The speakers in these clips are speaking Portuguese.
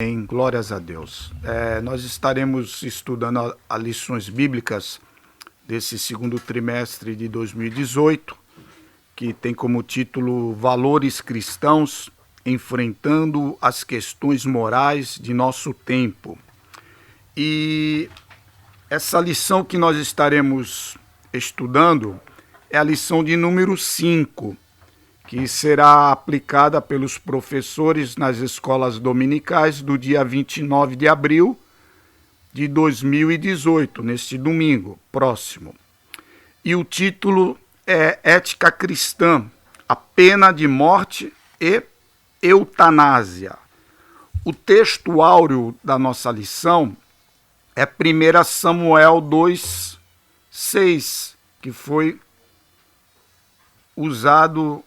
Em glórias a Deus. Nós estaremos estudando as lições bíblicas desse segundo trimestre de 2018, que tem como título Valores Cristãos enfrentando as questões morais de nosso tempo. E essa lição que nós estaremos estudando é a lição de número 5, que será aplicada pelos professores nas escolas dominicais do dia 29 de abril de 2018, neste domingo próximo. E o título é Ética Cristã, a pena de morte e eutanásia. O texto áureo da nossa lição é 1 Samuel 2:6, que foi usado.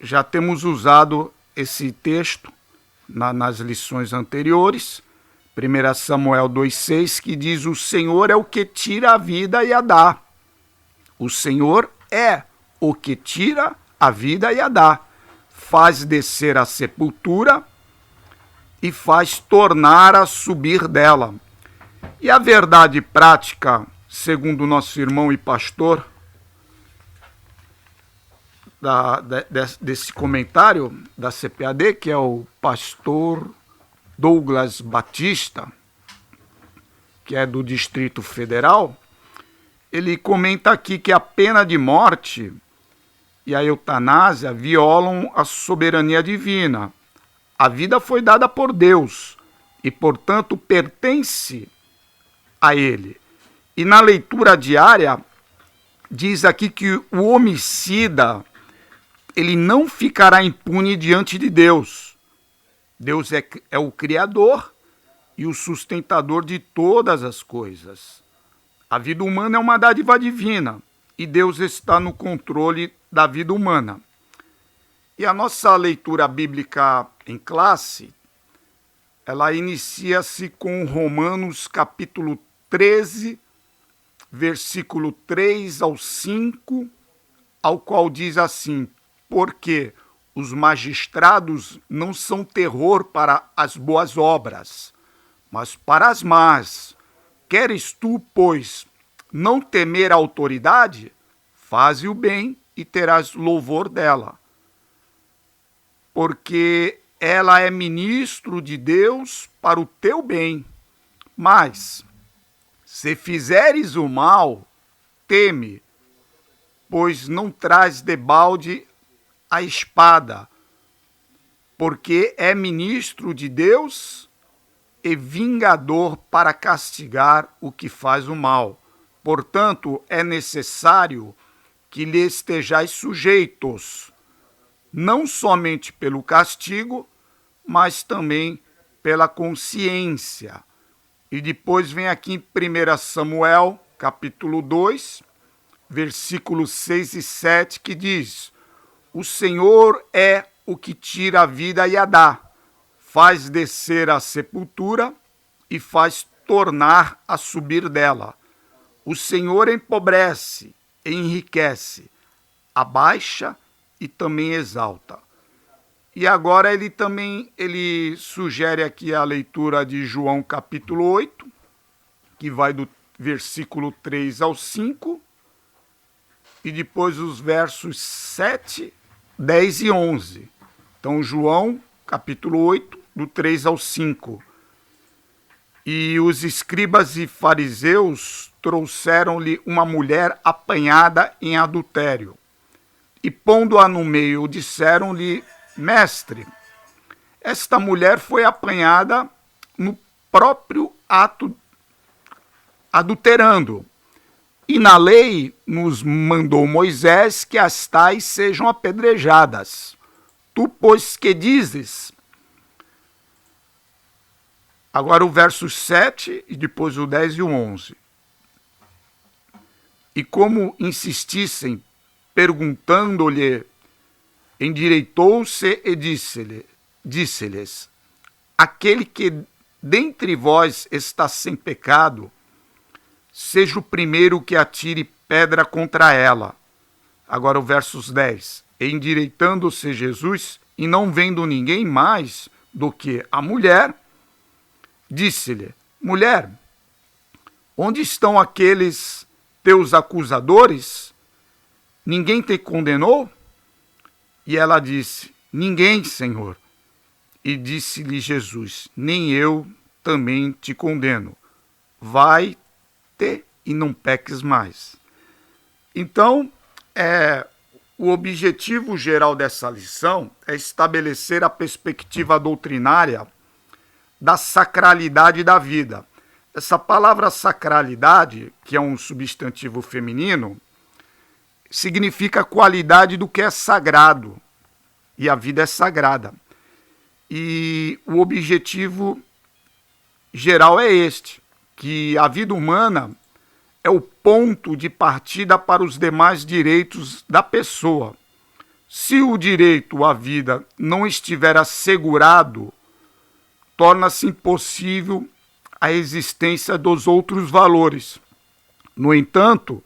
Já temos usado esse texto nas lições anteriores, 1 Samuel 2,6, que diz: o Senhor é o que tira a vida e a dá. O Senhor é o que tira a vida e a dá. Faz descer a sepultura e faz tornar a subir dela. E a verdade prática, segundo o nosso irmão e pastor, desse comentário da CPAD, que é o pastor Douglas Batista, que é do Distrito Federal, ele comenta aqui que a pena de morte e a eutanásia violam a soberania divina. A vida foi dada por Deus e, portanto, pertence a Ele. E na leitura diária, diz aqui que o homicida ele não ficará impune diante de Deus. Deus é o Criador e o sustentador de todas as coisas. A vida humana é uma dádiva divina e Deus está no controle da vida humana. E a nossa leitura bíblica em classe, ela inicia-se com Romanos capítulo 13, versículo 3 ao 5, ao qual diz assim: porque os magistrados não são terror para as boas obras, mas para as más. Queres tu, pois, não temer a autoridade? Faze o bem e terás louvor dela. Porque ela é ministro de Deus para o teu bem. Mas, se fizeres o mal, teme, pois não traz debalde a espada, porque é ministro de Deus e vingador para castigar o que faz o mal. Portanto, é necessário que lhe estejais sujeitos, não somente pelo castigo, mas também pela consciência. E depois vem aqui em 1 Samuel, capítulo 2, versículos 6 e 7, que diz: o Senhor é o que tira a vida e a dá, faz descer a sepultura e faz tornar a subir dela. O Senhor empobrece e enriquece, abaixa e também exalta. E agora ele sugere aqui a leitura de João capítulo 8, que vai do versículo 3 ao 5, e depois os versos 7, 10 e 11. Então, João, capítulo 8, do 3 ao 5. E os escribas e fariseus trouxeram-lhe uma mulher apanhada em adultério. E pondo-a no meio, disseram-lhe: mestre, esta mulher foi apanhada no próprio ato adulterando. E na lei nos mandou Moisés que as tais sejam apedrejadas. Tu, pois, que dizes? Agora o verso 7 e depois o 10 e o 11. E como insistissem, perguntando-lhe, endireitou-se e disse-lhes: aquele que dentre vós está sem pecado, seja o primeiro que atire pedra contra ela. Agora o versos 10. Endireitando-se Jesus, e não vendo ninguém mais do que a mulher, disse-lhe: mulher, onde estão aqueles teus acusadores? Ninguém te condenou? E ela disse: ninguém, Senhor. E disse-lhe Jesus: nem eu também te condeno. Vai-te e não peques mais. Então, o objetivo geral dessa lição é estabelecer a perspectiva doutrinária da sacralidade da vida. Essa palavra sacralidade, que é um substantivo feminino, significa a qualidade do que é sagrado. E a vida é sagrada. E o objetivo geral é este, que a vida humana é o ponto de partida para os demais direitos da pessoa. Se o direito à vida não estiver assegurado, torna-se impossível a existência dos outros valores. No entanto,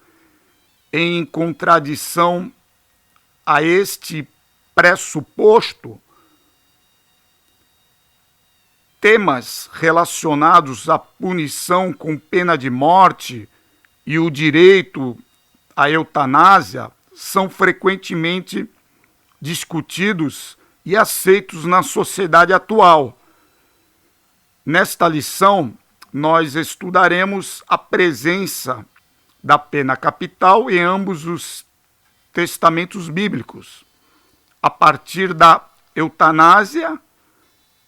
em contradição a este pressuposto, temas relacionados à punição com pena de morte e o direito à eutanásia são frequentemente discutidos e aceitos na sociedade atual. Nesta lição, nós estudaremos a presença da pena capital em ambos os testamentos bíblicos, a partir da eutanásia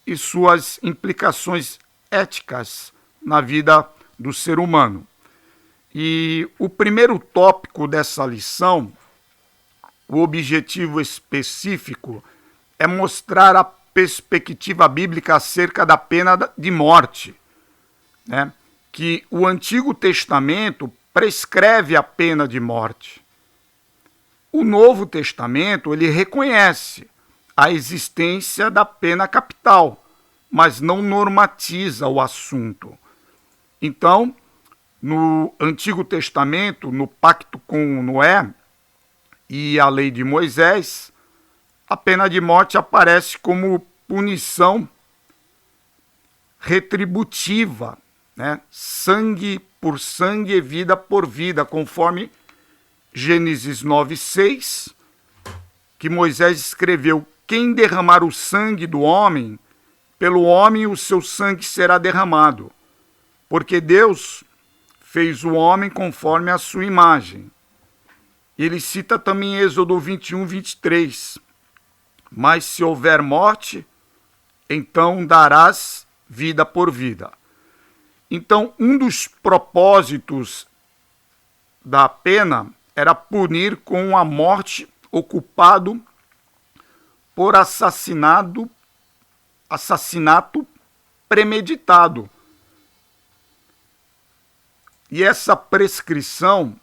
e suas implicações éticas na vida do ser humano. E o primeiro tópico dessa lição, o objetivo específico, é mostrar a perspectiva bíblica acerca da pena de morte, né? Que o Antigo Testamento prescreve a pena de morte. O Novo Testamento, ele reconhece a existência da pena capital, mas não normatiza o assunto. Então, no Antigo Testamento, no Pacto com Noé e a Lei de Moisés, a pena de morte aparece como punição retributiva, né? Sangue por sangue e vida por vida, conforme Gênesis 9:6, que Moisés escreveu: quem derramar o sangue do homem, pelo homem o seu sangue será derramado, porque Deus fez o homem conforme a sua imagem. Ele cita também Êxodo 21:23, mas se houver morte, então darás vida por vida. Então, um dos propósitos da pena era punir com a morte o culpado por assassinato premeditado. E essa prescrição,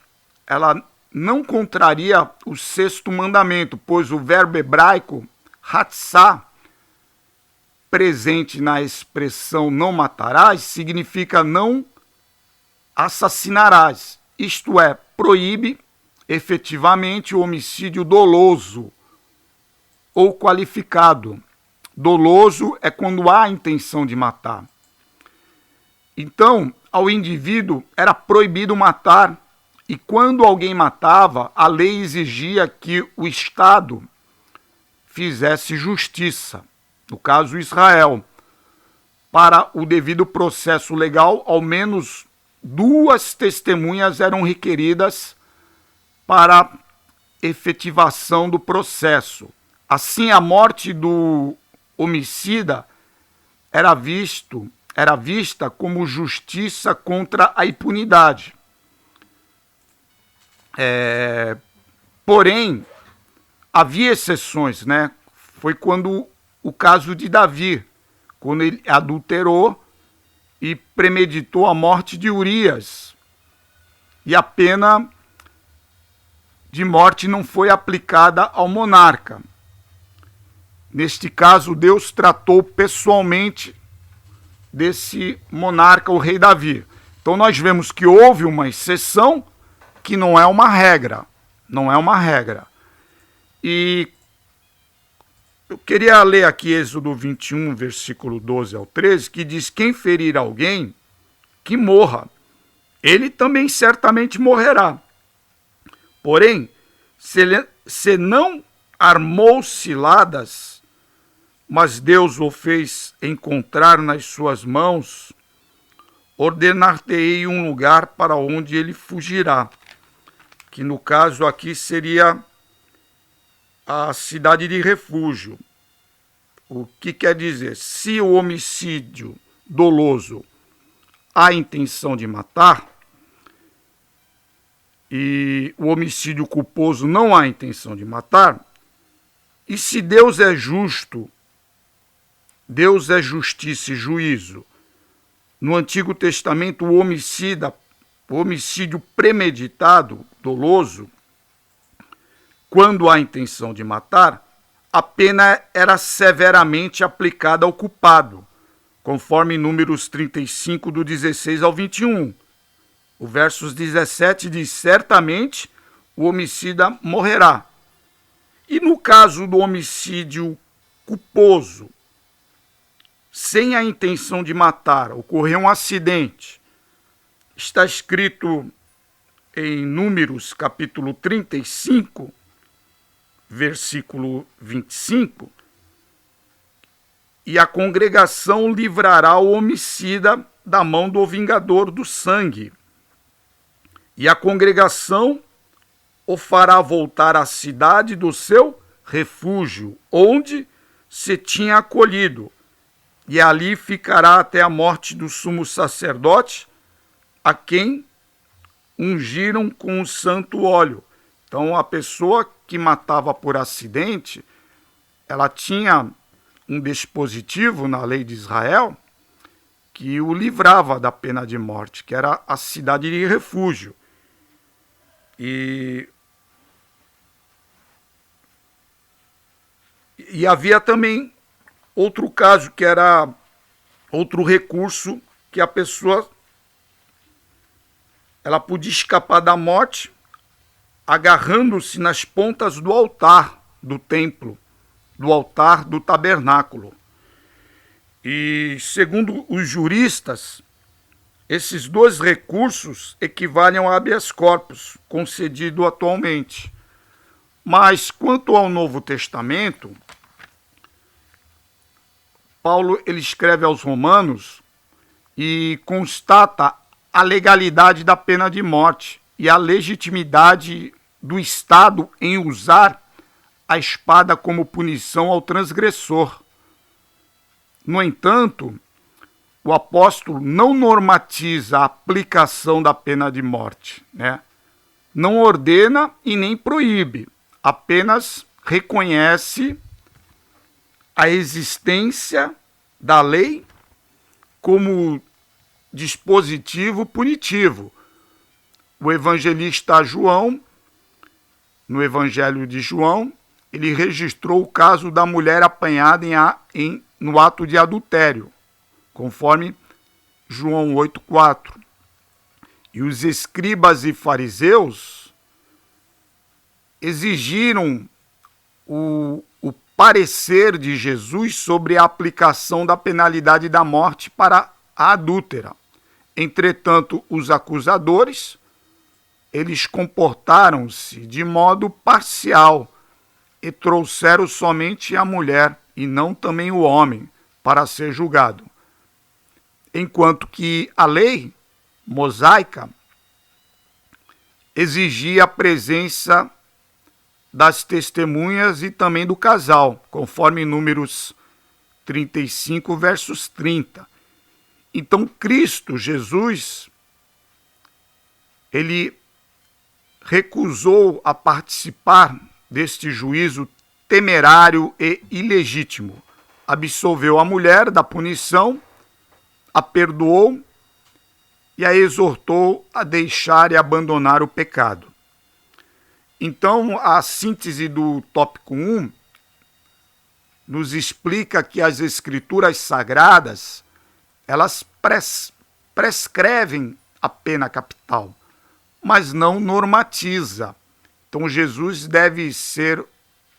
ela não contraria o 6º mandamento, pois o verbo hebraico hatzá, presente na expressão não matarás, significa não assassinarás. Isto é, proíbe efetivamente o homicídio doloso ou qualificado. Doloso é quando há a intenção de matar. Então, ao indivíduo era proibido matar, e quando alguém matava, a lei exigia que o Estado fizesse justiça, no caso Israel. Para o devido processo legal, ao menos 2 testemunhas eram requeridas para a efetivação do processo. Assim, a morte do homicida era vista como justiça contra a impunidade. Porém, havia exceções, né? Foi quando o caso de Davi, quando ele adulterou e premeditou a morte de Urias. E a pena de morte não foi aplicada ao monarca. Neste caso, Deus tratou pessoalmente desse monarca, o rei Davi. Então nós vemos que houve uma exceção que não é uma regra. Não é uma regra. E Eu queria ler aqui Êxodo 21, versículo 12 ao 13, que diz: quem ferir alguém, que morra. Ele também certamente morrerá. Porém, se não armou ciladas, mas Deus o fez encontrar nas suas mãos, ordenar-te-ei um lugar para onde ele fugirá. Que no caso aqui seria a cidade de refúgio. O que quer dizer? Se o homicídio doloso há intenção de matar, e o homicídio culposo não há intenção de matar, e se Deus é justo, Deus é justiça e juízo. No Antigo Testamento, o homicídio premeditado, doloso, quando há intenção de matar, a pena era severamente aplicada ao culpado, conforme Números 35, do 16 ao 21. O versos 17 diz: certamente o homicida morrerá. E no caso do homicídio culposo, sem a intenção de matar, ocorreu um acidente. Está escrito em Números capítulo 35, versículo 25, e a congregação livrará o homicida da mão do vingador do sangue. E a congregação o fará voltar à cidade do seu refúgio, onde se tinha acolhido, e ali ficará até a morte do sumo sacerdote, a quem ungiram com o santo óleo. Então, a pessoa que matava por acidente, ela tinha um dispositivo na lei de Israel que o livrava da pena de morte, que era a cidade de refúgio. E havia também outro caso, que era outro recurso, que a pessoa ela podia escapar da morte agarrando-se nas pontas do altar do templo, do altar do tabernáculo. E, segundo os juristas, esses dois recursos equivalem ao habeas corpus concedido atualmente. Mas, quanto ao Novo Testamento, Paulo ele escreve aos Romanos e constata a legalidade da pena de morte e a legitimidade do Estado em usar a espada como punição ao transgressor. No entanto, o apóstolo não normatiza a aplicação da pena de morte, né? Não ordena e nem proíbe, apenas reconhece a existência da lei como dispositivo punitivo. O evangelista João, no Evangelho de João, ele registrou o caso da mulher apanhada no ato de adultério, conforme João 8,4. E os escribas e fariseus exigiram o parecer de Jesus sobre a aplicação da penalidade da morte para a adúltera. Entretanto, os acusadores, eles comportaram-se de modo parcial e trouxeram somente a mulher e não também o homem para ser julgado. Enquanto que a lei mosaica exigia a presença das testemunhas e também do casal, conforme Números 35, versos 30. Então, Cristo, Jesus, ele recusou a participar deste juízo temerário e ilegítimo. Absolveu a mulher da punição, a perdoou e a exortou a deixar e abandonar o pecado. Então, a síntese do tópico 1 nos explica que as escrituras sagradas, elas prescrevem a pena capital, mas não normatiza. Então, Jesus deve ser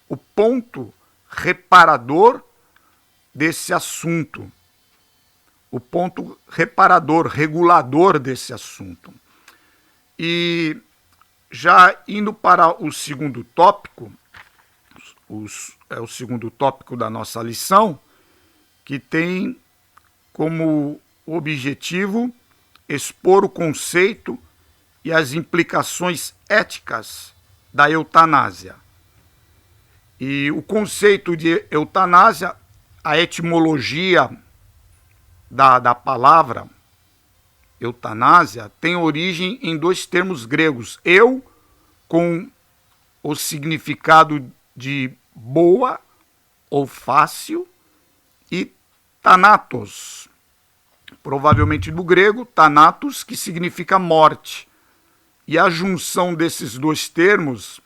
o ponto reparador desse assunto, o ponto reparador, regulador desse assunto. E já indo para o segundo tópico, é o segundo tópico da nossa lição, que tem como objetivo expor o conceito e as implicações éticas da eutanásia. E o conceito de eutanásia, a etimologia da palavra eutanásia tem origem em dois termos gregos. Eu, com o significado de boa ou fácil, e thanatos, provavelmente do grego, thanatos, que significa morte. E a junção desses dois termos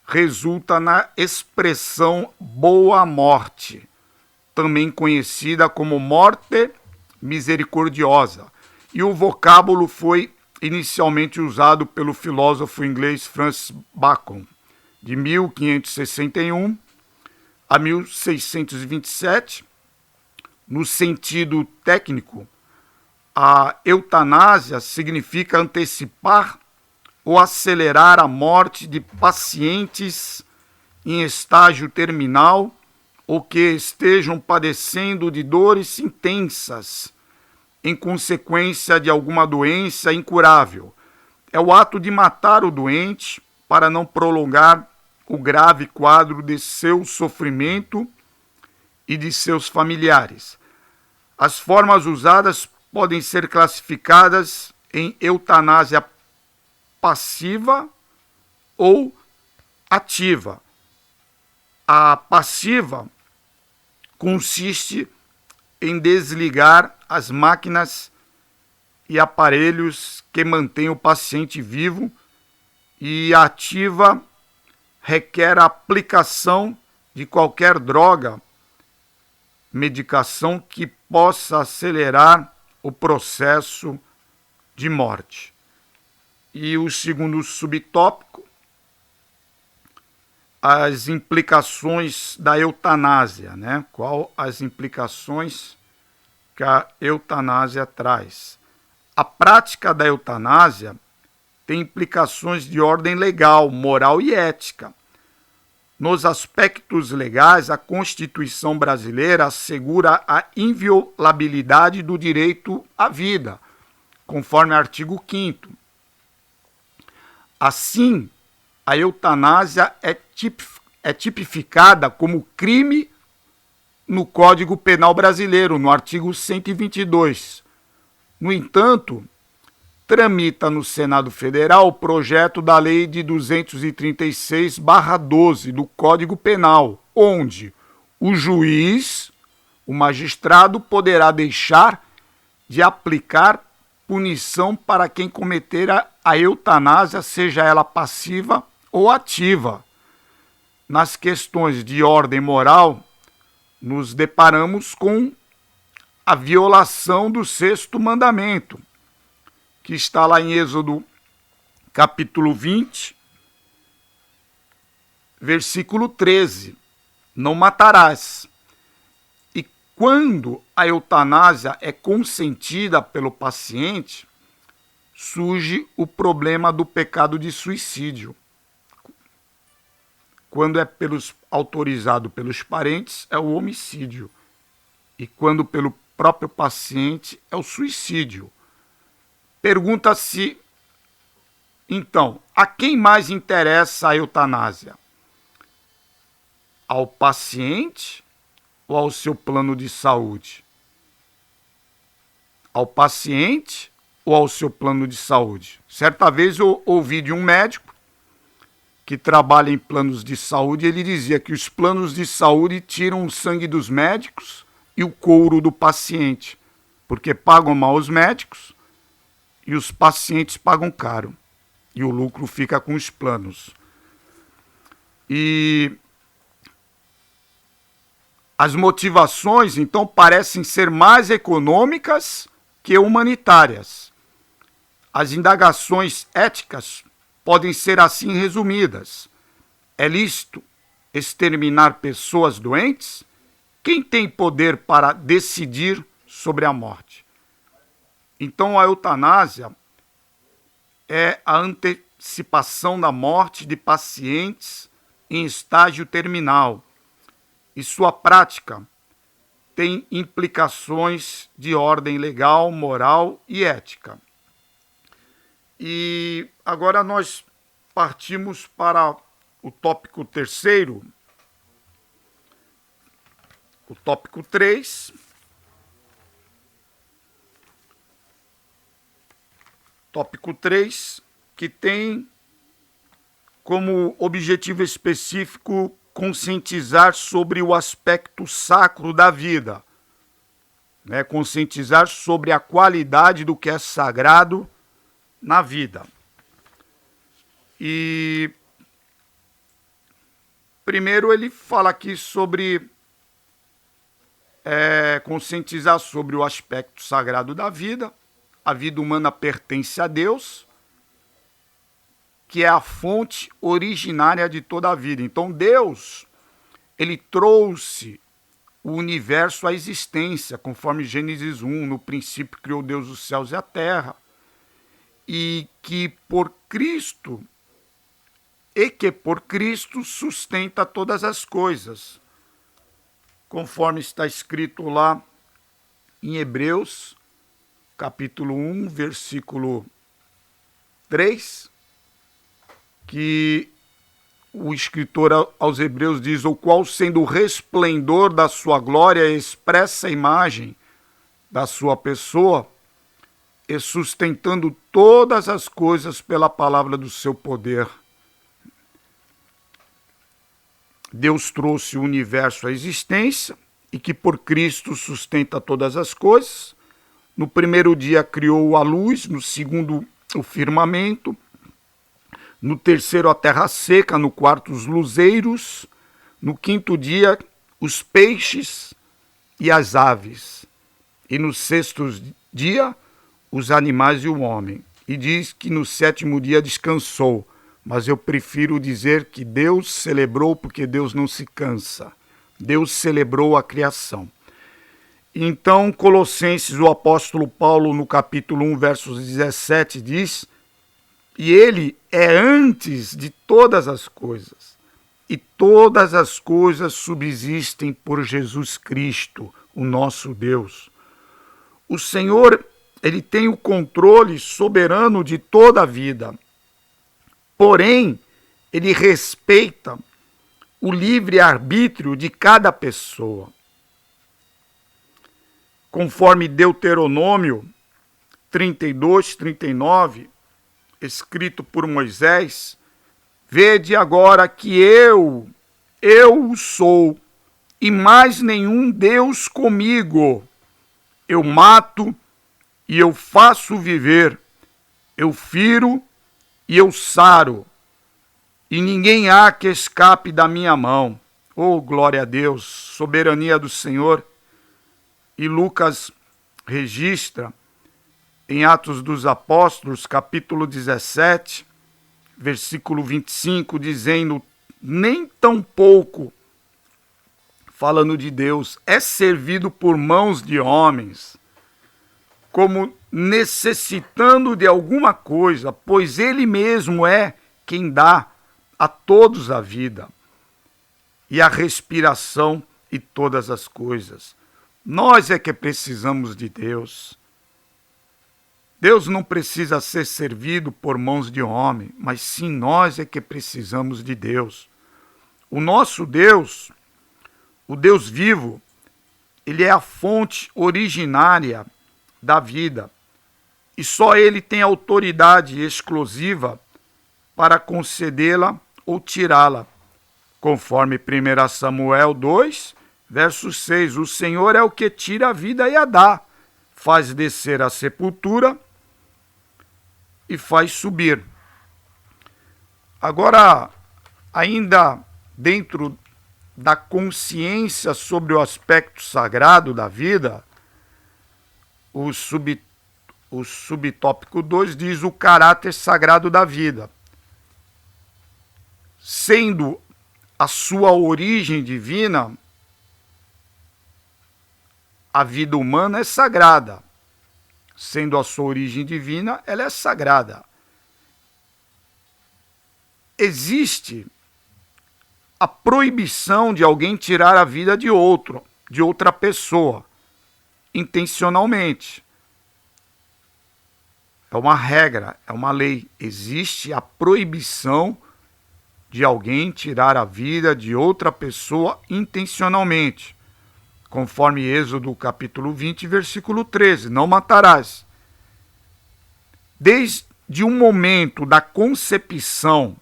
resulta na expressão boa morte, também conhecida como morte misericordiosa. E o vocábulo foi inicialmente usado pelo filósofo inglês Francis Bacon, de 1561 a 1627. No sentido técnico, a eutanásia significa antecipar ou acelerar a morte de pacientes em estágio terminal ou que estejam padecendo de dores intensas em consequência de alguma doença incurável. É o ato de matar o doente para não prolongar o grave quadro de seu sofrimento e de seus familiares. As formas usadas podem ser classificadas em eutanásia passiva ou ativa. A passiva consiste em desligar as máquinas e aparelhos que mantêm o paciente vivo, e a ativa requer a aplicação de qualquer droga, medicação que possa acelerar o processo de morte. E o segundo subtópico, as implicações da eutanásia, né? Qual as implicações que a eutanásia traz? A prática da eutanásia tem implicações de ordem legal, moral e ética. Nos aspectos legais, a Constituição brasileira assegura a inviolabilidade do direito à vida, conforme artigo 5º. Assim, a eutanásia é tipificada como crime no Código Penal brasileiro, no artigo 122. No entanto, tramita no Senado Federal o projeto da Lei de 236/12 do Código Penal, onde o juiz, o magistrado, poderá deixar de aplicar punição para quem cometer a eutanásia, seja ela passiva ou ativa. Nas questões de ordem moral, nos deparamos com a violação do 6º mandamento, que está lá em Êxodo capítulo 20, versículo 13. Não matarás. E quando a eutanásia é consentida pelo paciente, surge o problema do pecado de suicídio. Quando é autorizado pelos parentes, é o homicídio. E quando pelo próprio paciente, é o suicídio. Pergunta-se, então, a quem mais interessa a eutanásia? Ao paciente ou ao seu plano de saúde? Ao paciente ou ao seu plano de saúde? Certa vez eu ouvi de um médico que trabalha em planos de saúde, ele dizia que os planos de saúde tiram o sangue dos médicos e o couro do paciente, porque pagam mal os médicos e os pacientes pagam caro, e o lucro fica com os planos. E as motivações, então, parecem ser mais econômicas que humanitárias. As indagações éticas podem ser assim resumidas. É lícito exterminar pessoas doentes? Quem tem poder para decidir sobre a morte? Então, a eutanásia é a antecipação da morte de pacientes em estágio terminal, e sua prática tem implicações de ordem legal, moral e ética. E agora nós partimos para o tópico terceiro, o tópico 3. Tópico 3, que tem como objetivo específico conscientizar sobre o aspecto sacro da vida, né? Conscientizar sobre a qualidade do que é sagrado na vida. E primeiro ele fala aqui sobre conscientizar sobre o aspecto sagrado da vida. A vida humana pertence a Deus, que é a fonte originária de toda a vida. Então Deus, ele trouxe o universo à existência, conforme Gênesis 1, no princípio criou Deus os céus e a terra, e que por Cristo sustenta todas as coisas, conforme está escrito lá em Hebreus, capítulo 1, versículo 3, que o escritor aos Hebreus diz: o qual, sendo o resplendor da sua glória, expressa a imagem da sua pessoa, e sustentando todas as coisas pela palavra do seu poder. Deus trouxe o universo à existência e que por Cristo sustenta todas as coisas. No primeiro dia criou a luz, no segundo o firmamento, no terceiro a terra seca, no quarto os luzeiros, no quinto dia os peixes e as aves, e no sexto dia os animais e o homem. E diz que no sétimo dia descansou, mas eu prefiro dizer que Deus celebrou, porque Deus não se cansa. Deus celebrou a criação. Então, Colossenses, o apóstolo Paulo, no capítulo 1, versos 17, diz: e ele é antes de todas as coisas, e todas as coisas subsistem por Jesus Cristo, o nosso Deus. O Senhor, ele tem o controle soberano de toda a vida, porém, ele respeita o livre-arbítrio de cada pessoa. Conforme Deuteronômio 32, 39, escrito por Moisés: vede agora que eu sou, e mais nenhum Deus comigo. Eu mato e eu faço viver, eu firo e eu saro, e ninguém há que escape da minha mão. Oh, glória a Deus, soberania do Senhor. E Lucas registra em Atos dos Apóstolos, capítulo 17, versículo 25, dizendo: nem tão pouco, falando de Deus, é servido por mãos de homens, como necessitando de alguma coisa, pois ele mesmo é quem dá a todos a vida e a respiração e todas as coisas. Nós é que precisamos de Deus. Deus não precisa ser servido por mãos de homem, mas sim nós é que precisamos de Deus. O nosso Deus, o Deus vivo, ele é a fonte originária da vida, e só ele tem autoridade exclusiva para concedê-la ou tirá-la. Conforme 1 Samuel 2, verso 6, o Senhor é o que tira a vida e a dá, faz descer a sepultura e faz subir. Agora, ainda dentro da consciência sobre o aspecto sagrado da vida, o subtópico 2 diz o caráter sagrado da vida, sendo a sua origem divina, a vida humana é sagrada. Sendo a sua origem divina, ela é sagrada. Existe a proibição de alguém tirar a vida de outra pessoa, intencionalmente. É uma regra, é uma lei. Existe a proibição de alguém tirar a vida de outra pessoa intencionalmente. Conforme Êxodo capítulo 20, versículo 13, não matarás. Desde o momento da concepção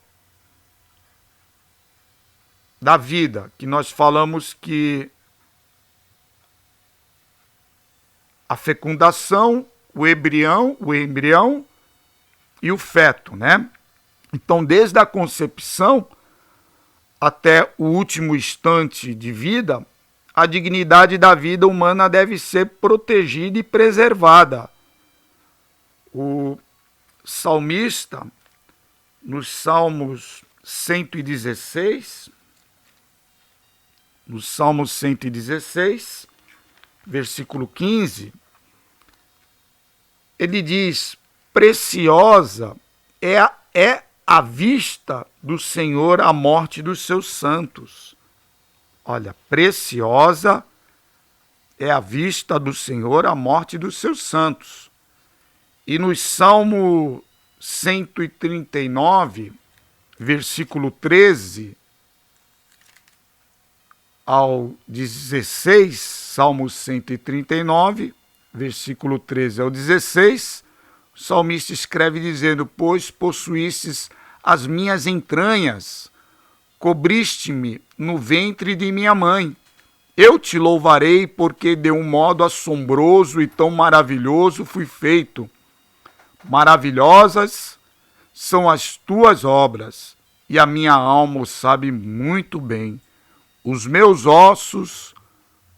da vida, que nós falamos que a fecundação, o embrião e o feto, né? Então, desde a concepção até o último instante de vida, a dignidade da vida humana deve ser protegida e preservada. O salmista, nos Salmos 116, versículo 15, ele diz: preciosa é a vista do Senhor a morte dos seus santos. Olha, preciosa é a vista do Senhor a morte dos seus santos. E no Salmo 139, versículo 13 ao 16, Salmo 139, versículo 13 ao 16, o salmista escreve dizendo: pois possuístes as minhas entranhas, cobriste-me no ventre de minha mãe. Eu te louvarei, porque de um modo assombroso e tão maravilhoso fui feito. Maravilhosas são as tuas obras, e a minha alma o sabe muito bem. Os meus ossos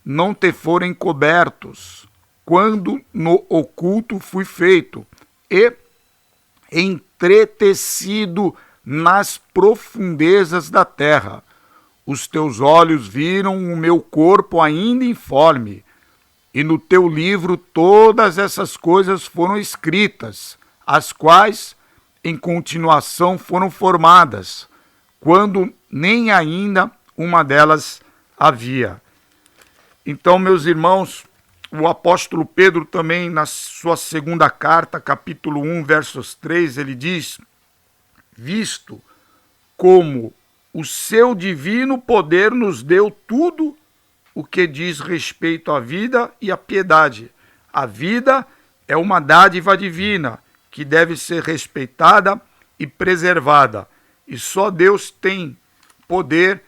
não te forem cobertos, quando no oculto fui feito, e entretecido nas profundezas da terra. Os teus olhos viram o meu corpo ainda informe, e no teu livro todas essas coisas foram escritas, as quais em continuação foram formadas, quando nem ainda uma delas havia. Então, meus irmãos, o apóstolo Pedro também, na sua segunda carta, capítulo 1, versos 3, ele diz: visto como o seu divino poder nos deu tudo o que diz respeito à vida e à piedade. A vida é uma dádiva divina que deve ser respeitada e preservada. E só Deus tem poder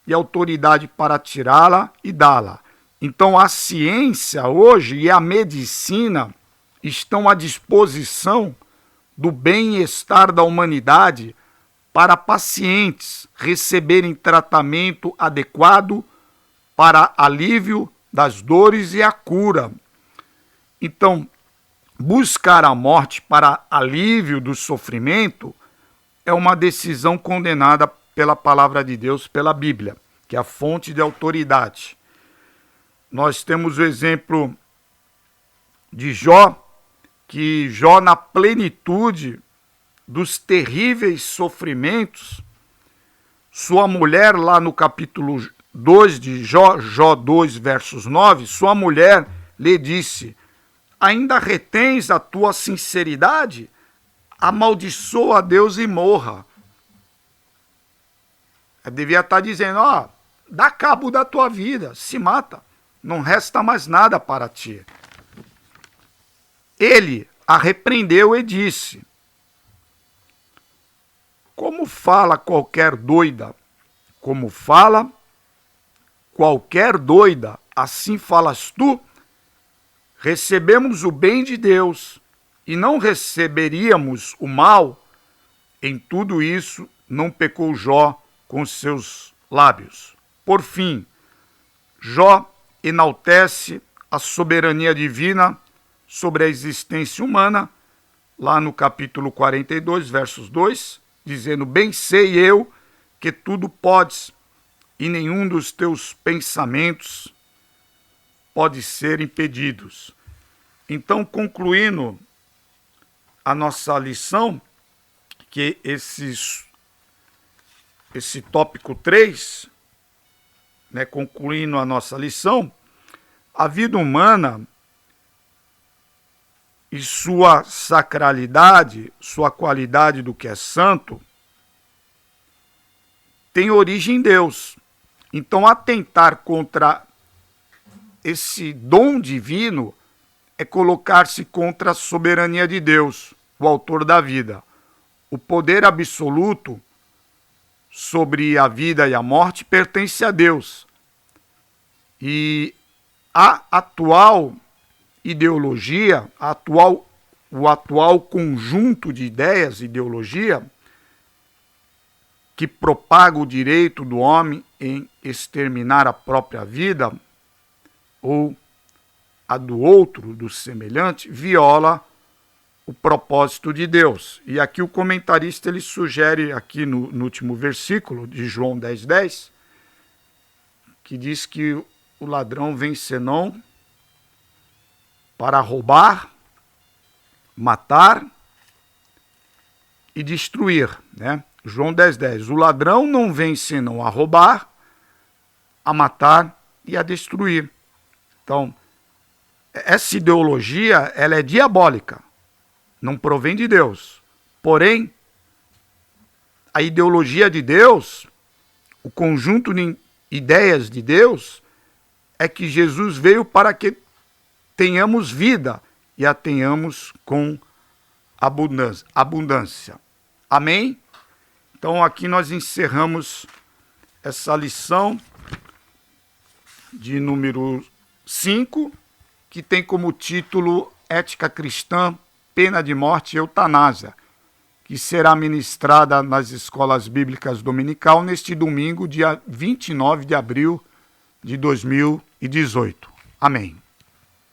e autoridade para tirá-la e dá-la. Então a ciência hoje e a medicina estão à disposição do bem-estar da humanidade para pacientes receberem tratamento adequado para alívio das dores e a cura. Então, buscar a morte para alívio do sofrimento é uma decisão condenada pela palavra de Deus, pela Bíblia, que é a fonte de autoridade. Nós temos o exemplo de Jó, que Jó, na plenitude dos terríveis sofrimentos, sua mulher, lá no capítulo 2 de Jó, Jó 2, versos 9, sua mulher lhe disse: ainda retens a tua sinceridade? Amaldiçoa a Deus e morra. Eu devia estar dizendo: dá cabo da tua vida, se mata, não resta mais nada para ti. Ele a repreendeu e disse: como fala qualquer doida, assim falas tu? Recebemos o bem de Deus e não receberíamos o mal? Em tudo isso não pecou Jó com seus lábios. Por fim, Jó enaltece a soberania divina sobre a existência humana, lá no capítulo 42, versos 2, dizendo: bem sei eu que tudo podes, e nenhum dos teus pensamentos pode ser impedidos. Então, concluindo a nossa lição, que esse tópico 3, né, concluindo a nossa lição, a vida humana e sua sacralidade, sua qualidade do que é santo, tem origem em Deus. Então, atentar contra esse dom divino é colocar-se contra a soberania de Deus, o autor da vida. O poder absoluto sobre a vida e a morte pertence a Deus. E a atual ideologia, o atual conjunto de ideias, ideologia, que propaga o direito do homem em exterminar a própria vida, ou a do outro, do semelhante, viola o propósito de Deus. E aqui o comentarista ele sugere, aqui no último versículo de João 10:10, que diz que o ladrão vem senão para roubar, matar e destruir, né? João 10:10. O ladrão não vem senão a roubar, a matar e a destruir. Então, essa ideologia, ela é diabólica, não provém de Deus. Porém, a ideologia de Deus, o conjunto de ideias de Deus, é que Jesus veio para que tenhamos vida e a tenhamos com abundância. Amém? Então aqui nós encerramos essa lição de número 5, que tem como título Ética Cristã, Pena de Morte e Eutanásia, que será ministrada nas escolas bíblicas dominical neste domingo, dia 29 de abril de 2018. Amém.